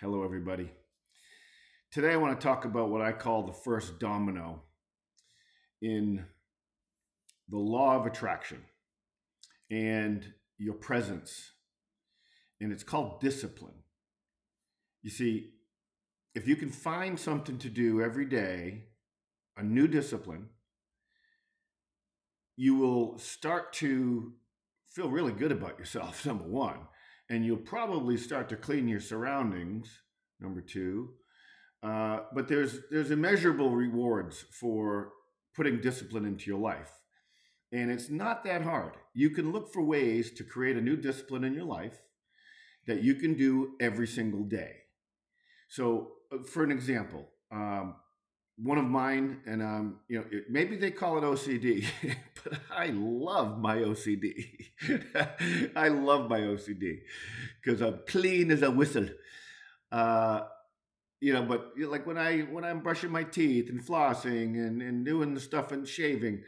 Hello, everybody. Today, I want to talk about what I call the first domino in the law of attraction and your presence. And it's called discipline. You see, if you can find something to do every day, a new discipline, you will start to feel really good about yourself, number one. And you'll probably start to clean your surroundings, number two. But there's immeasurable rewards for putting discipline into your life, and it's not that hard. You can look for ways to create a new discipline in your life that you can do every single day. So, for an example, one of mine, and maybe they call it OCD, but I love my OCD. I love my OCD because I'm clean as a whistle. Uh, but like when I'm brushing my teeth and flossing and doing the stuff and shaving,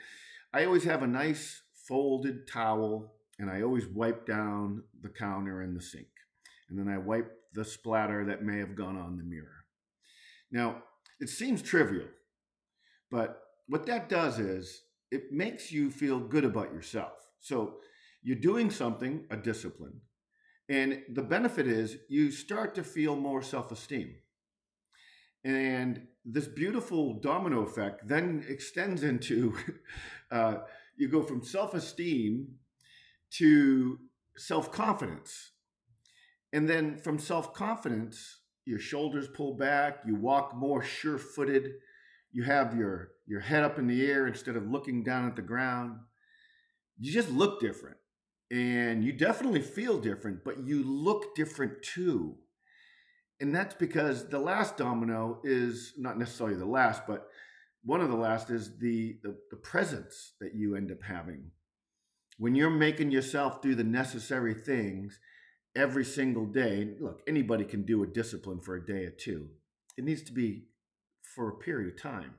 I always have a nice folded towel, and I always wipe down the counter and the sink, and then I wipe the splatter that may have gone on the mirror. Now, it seems trivial, but what that does is it makes you feel good about yourself. So you're doing something, a discipline, and the benefit is you start to feel more self-esteem. And this beautiful domino effect then extends into uh, you go from self esteem to self confidence. And then from self confidence, your shoulders pull back, you walk more sure footed, you have your head up in the air instead of looking down at the ground. You just look different. And you definitely feel different, but you look different too. And that's because the last domino is not necessarily the last, but one of the last is the presence that you end up having. When you're making yourself do the necessary things every single day, look, anybody can do a discipline for a day or two. It needs to be for a period of time.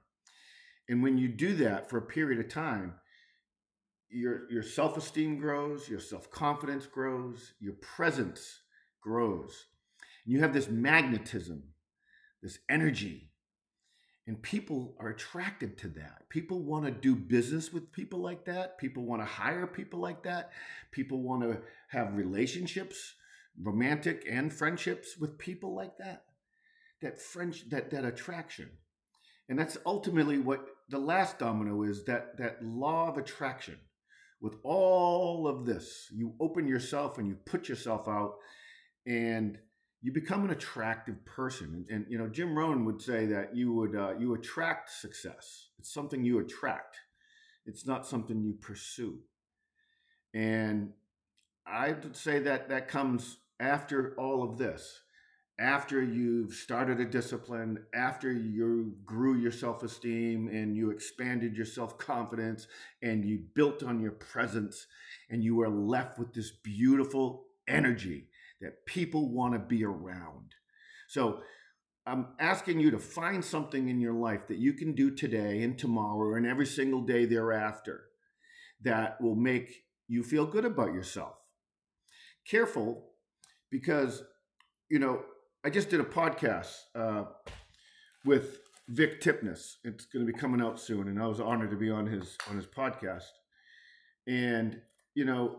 And when you do that for a period of time, your self-esteem grows, your self-confidence grows, your presence grows. And you have this magnetism, this energy, and people are attracted to that. People want to do business with people like that. People want to hire people like that. People want to have relationships, romantic and friendships with people like that. That attraction. And that's ultimately what the last domino is, that law of attraction. With all of this, you open yourself and you put yourself out, and you become an attractive person. And Jim Rohn would say that you attract success. It's something you attract. It's not something you pursue. And I would say that that comes after all of this. After you've started a discipline, after you grew your self esteem and you expanded your self confidence and you built on your presence, and you are left with this beautiful energy that people want to be around. So I'm asking you to find something in your life that you can do today and tomorrow and every single day thereafter that will make you feel good about yourself. Careful, because, you know, I just did a podcast with Vic Tipness. It's going to be coming out soon, and I was honored to be on his podcast. And you know,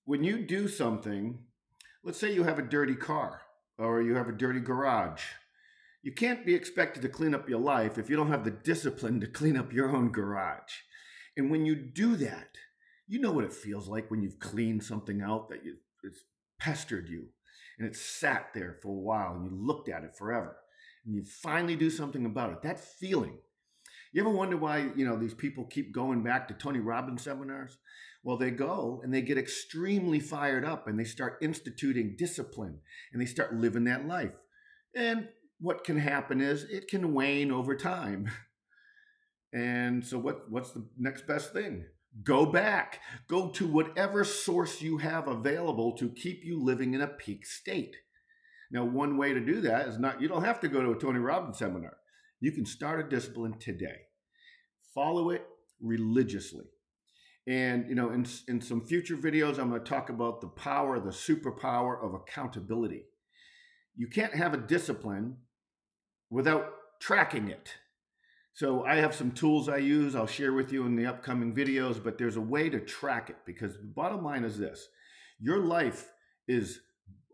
when you do something, let's say you have a dirty car or you have a dirty garage, you can't be expected to clean up your life if you don't have the discipline to clean up your own garage. And when you do that, you know what it feels like when you've cleaned something out it's pestered you, and it's sat there for a while and you looked at it forever, and you finally do something about it. That feeling. You ever wonder why, these people keep going back to Tony Robbins seminars? Well, they go and they get extremely fired up and they start instituting discipline and they start living that life. And what can happen is it can wane over time. And so what's the next best thing? Go back. Go to whatever source you have available to keep you living in a peak state. Now, one way to do that is you don't have to go to a Tony Robbins seminar. You can start a discipline today. Follow it religiously. And, in some future videos, I'm going to talk about the superpower of accountability. you can't have a discipline without tracking it. So I have some tools I use I'll share with you in the upcoming videos, but there's a way to track it, because the bottom line is this: your life is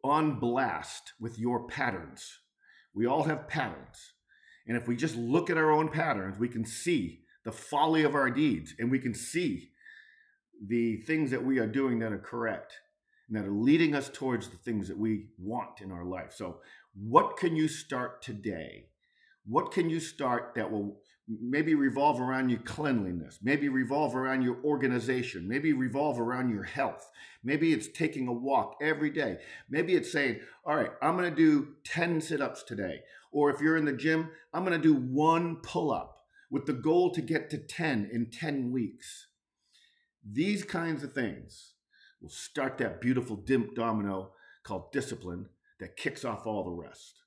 on blast with your patterns. We all have patterns. And if we just look at our own patterns, we can see the folly of our deeds, and we can see the things that we are doing that are correct and that are leading us towards the things that we want in our life. So, what can you start today? What can you start that will maybe revolve around your cleanliness, maybe revolve around your organization, maybe revolve around your health? Maybe it's taking a walk every day. Maybe it's saying, all right, I'm going to do 10 sit-ups today. Or if you're in the gym, I'm going to do 1 pull-up with the goal to get to 10 in 10 weeks. These kinds of things will start that beautiful domino called discipline that kicks off all the rest.